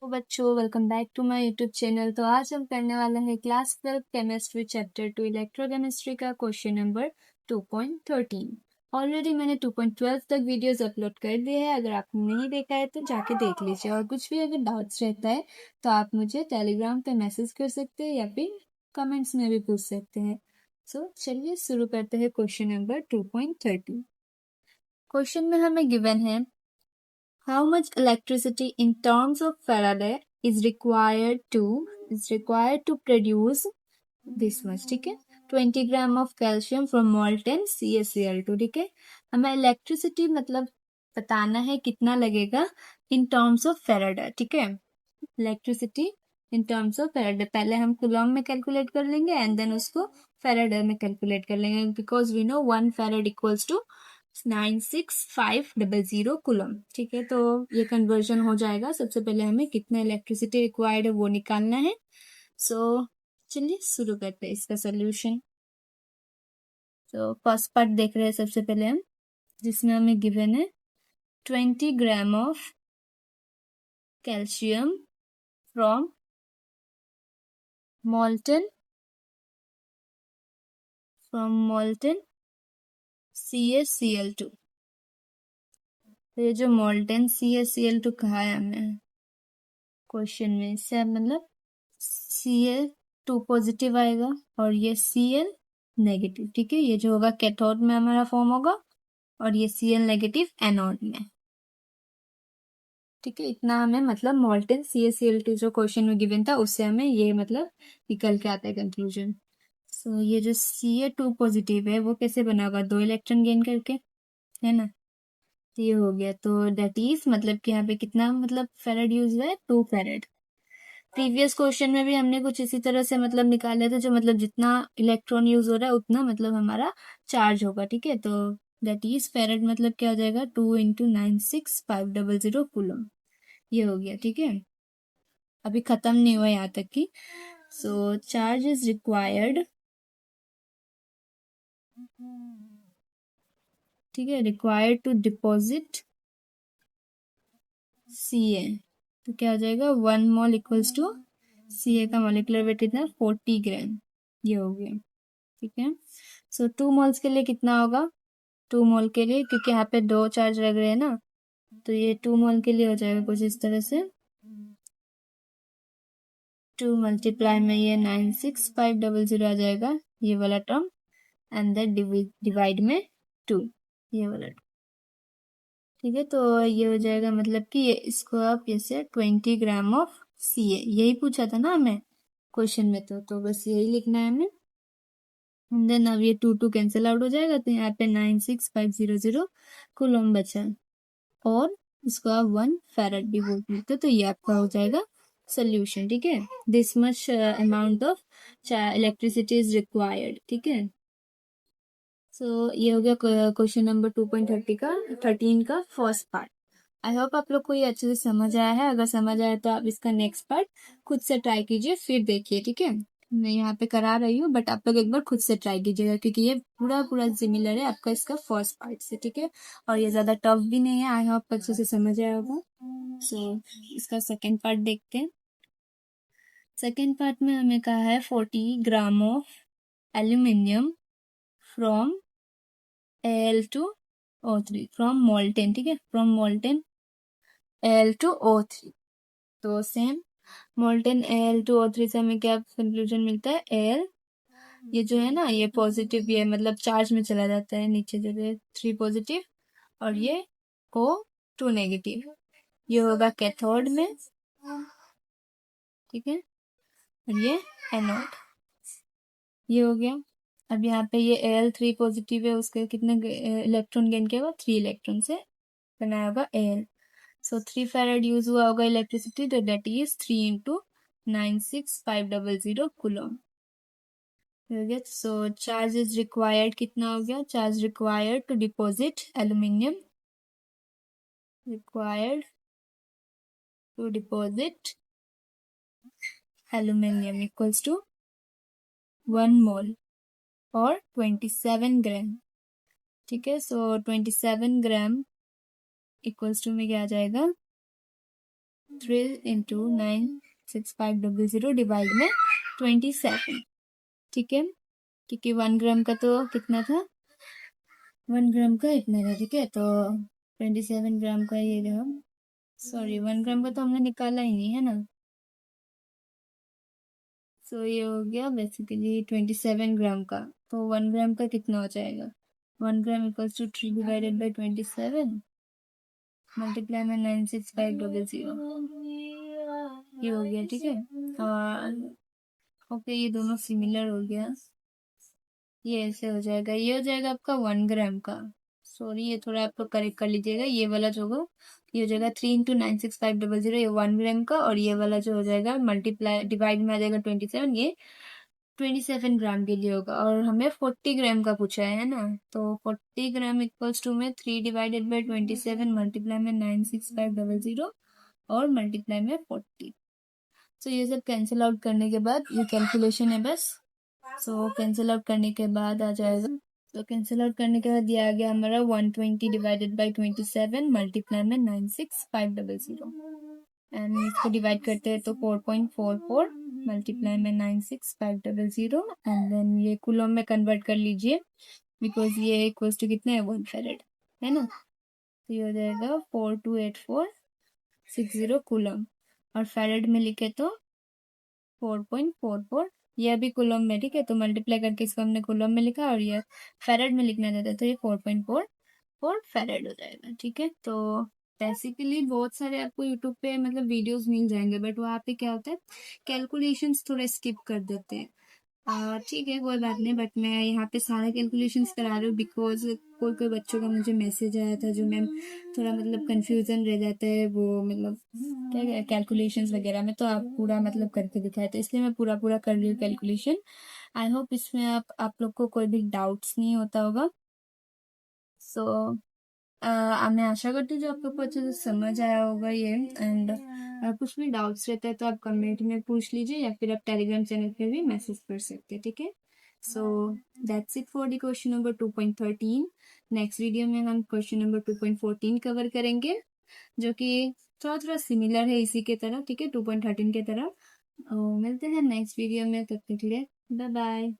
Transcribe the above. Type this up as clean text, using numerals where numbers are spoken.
तो बच्चों welcome back to my YouTube channel. तो आज हम करने वाले हैं क्लास 12 केमिस्ट्री चैप्टर 2 इलेक्ट्रोकेमिस्ट्री का क्वेश्चन नंबर 2.13। ऑलरेडी मैंने 2.12 तक वीडियोस अपलोड कर दिए हैं। अगर आपने नहीं देखा है तो जाके देख लीजिए। और कुछ भी अगर डाउट्स रहता है तो आप मुझे टेलीग्राम पे मैसेज कर सकते हैं या फिर कमेंट्स में भी पूछ सकते हैं। चलिए शुरू करते हैं क्वेश्चन नंबर 2.13। क्वेश्चन में हमें गिवन है how much electricity in terms of Faraday is required to produce this much। ठीक है, 20 gram of calcium from molten CaCl2। ठीक है, हमें इलेक्ट्रिसिटी मतलब बताना है कितना लगेगा इन टर्म्स ऑफ फेराडे। ठीक है, electricity in terms of Faraday पहले हम कूलॉम में कैलकुलेट कर लेंगे एंड देन उसको फेराडे में कैलकुलेट कर लेंगे, because we know 1 farad equals to 96500 coulomb. ठीक है, तो ये कन्वर्जन हो जाएगा। सबसे पहले हमें कितना इलेक्ट्रिसिटी रिक्वायर्ड है वो निकालना है। चलिए शुरू करते हैं इसका सोल्यूशन। तो फर्स्ट पार्ट देख रहे हैं सबसे पहले हम, जिसमें हमें गिवन है 20 gram of calcium from molten CaCl2। तो ये जो molten CaCl2 कहा है हमें क्वेश्चन में, इससे मतलब Cl2 पॉजिटिव आएगा और ये Cl नेगेटिव। ठीक है, ये जो होगा कैथोड में हमारा फॉर्म होगा और ये Cl नेगेटिव एनोड में। ठीक है, इतना हमें मतलब molten CaCl2 जो क्वेश्चन में गिवन था उससे हमें ये मतलब निकल के आता है कंक्लूजन। ये जो Ca2 पॉजिटिव है वो कैसे बना होगा, 2 इलेक्ट्रॉन गेन करके, है ना। ये हो गया, तो दैट इज मतलब कि यहाँ पे कितना मतलब फेराड यूज हुआ है, 2 फेराड। प्रीवियस क्वेश्चन में भी हमने कुछ इसी तरह से मतलब निकाले थे, जो मतलब जितना इलेक्ट्रॉन यूज हो रहा है उतना मतलब हमारा चार्ज होगा। ठीक है, तो दैट इज फेराड मतलब क्या हो जाएगा, 2 इंटू 96500 कूलम। ये हो गया। ठीक है, अभी खत्म नहीं हुआ यहाँ तक की। चार्ज इज रिक्वायर्ड, ठीक है, रिक्वायर्ड टू डिपॉजिट Ca। तो क्या हो जाएगा, 1 मोल इक्वल्स टू Ca का मोलिकुलर वेट कितना, 40 ग्राम। ये हो गया। ठीक है, 2 मोल्स के लिए कितना होगा, 2 मोल के लिए, क्योंकि यहाँ पे 2 चार्ज लग रहे हैं ना, तो ये 2 मोल के लिए हो जाएगा कुछ इस तरह से। 2 मल्टीप्लाई में ये 96500 आ जाएगा, ये वाला टर्म, एंड देन डिवाइड में 2, ये वाला टर्म। ठीक है, तो ये हो जाएगा मतलब कि ये इसको आप जैसे 20 ग्राम ऑफ Ca, यही पूछा था ना हमें क्वेश्चन में, तो बस यही लिखना है हमें। देन अब ये 2 कैंसिल आउट हो जाएगा, तो यहाँ पे 96500 कूलम बचा, और इसको आप 1 फेराड भी बोल सकते हो। तो ये आपका हो जाएगा सोल्यूशन। ठीक है, this much amount of electricity is required. ठीक है, ये हो गया क्वेश्चन नंबर 13 का फर्स्ट पार्ट। आई होप आप लोग को ये अच्छे से समझ आया है। अगर समझ आया तो आप इसका नेक्स्ट पार्ट खुद से ट्राई कीजिए, फिर देखिए। ठीक है, मैं यहाँ पे करा रही हूँ, बट आप लोग एक बार खुद से ट्राई कीजिएगा, क्योंकि ये पूरा पूरा सिमिलर है आपका इसका फर्स्ट पार्ट से। ठीक है, और ये ज्यादा टफ भी नहीं है। आई होप अच्छे से समझ आया होगा। इसका सेकेंड पार्ट देखते हैं। सेकेंड पार्ट में हमें कहा है 40 gram of aluminium from Al2O3 from molten। ठीक है, फ्रॉम molten Al2O3। तो सेम molten Al2O3 से हमें क्या कंक्लूजन मिलता है, Al ये जो है ना, ये पॉजिटिव, ये मतलब चार्ज में चला जाता है नीचे, जैसे 3 पॉजिटिव और ये O2 नेगेटिव। ये होगा कैथोड में। ठीक है, और ये एनोड। ये हो गया। अब यहाँ पे ये Al3 पॉजिटिव है, उसके कितने इलेक्ट्रॉन गेन किया होगा, 3 इलेक्ट्रॉन से बनाया होगा Al। 3 फेराड यूज हुआ होगा इलेक्ट्रिसिटी, तो दैट इज 3 इंटू 96500 कूलम हो गया। चार्ज इज रिक्वायर्ड कितना हो गया, charge required to deposit aluminium, required to deposit aluminium equals to 1 mole और 27 ग्राम। ठीक है, 27 ग्राम इक्वल्स टू में क्या आ जाएगा, 3 इंटू 96500 डिवाइड में 27, ठीक है, क्योंकि 1 ग्राम का तो कितना था, 1 ग्राम का इतना था, ठीक है, तो 27 ग्राम का ये जो, सॉरी 1 ग्राम का तो हमने निकाला ही नहीं है ना, सो ये हो गया बेसिकली 27 ग्राम का, तो 1 ग्राम का कितना हो जाएगा, 1 gram equals to 3 divided by 27 multiply में 96500, ये हो गया, ठीक है, और ओके ये दोनों सिमिलर हो गया, ये ऐसे हो जाएगा, ये हो जाएगा आपका 1 ग्राम का, सॉरी ये थोड़ा आप लोग करेक्ट कर लीजिएगा, ये वाला जो होगा ये हो जाएगा 3 इंटू 96500, ये 1 ग्राम का, और ये वाला जो हो जाएगा मल्टीप्लाई डिवाइड में आ जाएगा 27, ये 27 ग्राम के लिए होगा, और हमें 40 ग्राम का पूछा है ना, तो 40 ग्राम इक्वल्स टू में 3 डिवाइडेड बाई 27 मल्टीप्लाई में 96500 और मल्टीप्लाई में 40, तो ये सब कैंसिल आउट करने के बाद ये कैलकुलेशन है बस, सो कैंसिल आउट करने के बाद आ जाएगा, तो कैंसिल आउट करने के बाद ये आ गया हमारा 120 डिवाइडेड बाई 27 मल्टीप्लाई में 96500, एंड इसको डिवाइड करते हैं तो 4.44 मल्टीप्लाई में 96500, एंड देन ये कूलम में कन्वर्ट कर लीजिए, बिकॉज ये इक्वल्स टू कितना है 1 फैरेड, है ना, तो ये हो जाएगा 428460 कूलम, और फैरेड में लिखे तो 4.44, ये अभी कूलम में, ठीक है, तो मल्टीप्लाई करके इसको हमने कूलम में लिखा, और ये फैरेड में लिखना चाहता है तो ये 4.44 फैरेड हो जाएगा, ठीक है, तो बेसिकली बहुत सारे आपको यूट्यूब पे मतलब वीडियोस मिल जाएंगे, बट वहाँ पे क्या होता है कैलकुलेशंस थोड़े स्किप कर देते हैं, ठीक है कोई बात नहीं, बट मैं यहाँ पे सारा कैलकुलेशंस करा रही हूँ, बिकॉज कोई कोई बच्चों का मुझे मैसेज आया था जो मैम थोड़ा मतलब कंफ्यूजन रह जाता है वो मतलब क्या कैलकुलेशंस वगैरह में, तो आप पूरा मतलब करके दिखाए, तो इसलिए मैं पूरा पूरा कर रही हूँ कैलकुलेशन, आई होप इसमें आप लोग को कोई भी डाउट्स नहीं होता होगा, सो मैं आशा करती हूँ जो आपको अच्छे से समझ आया होगा ये, एंड कुछ भी डाउट्स रहता है तो आप कमेंट में पूछ लीजिए, या फिर आप टेलीग्राम चैनल पे भी मैसेज कर सकते हैं, ठीक है, so that's it for the question number 2.13, next video में हम क्वेश्चन नंबर 2.14 कवर करेंगे, जो कि थोड़ा थोड़ा सिमिलर है इसी के तरह, ठीक है, 2.13 के तरह, मिलते हैं नेक्स्ट वीडियो में, तब तक के लिए बाय बाय।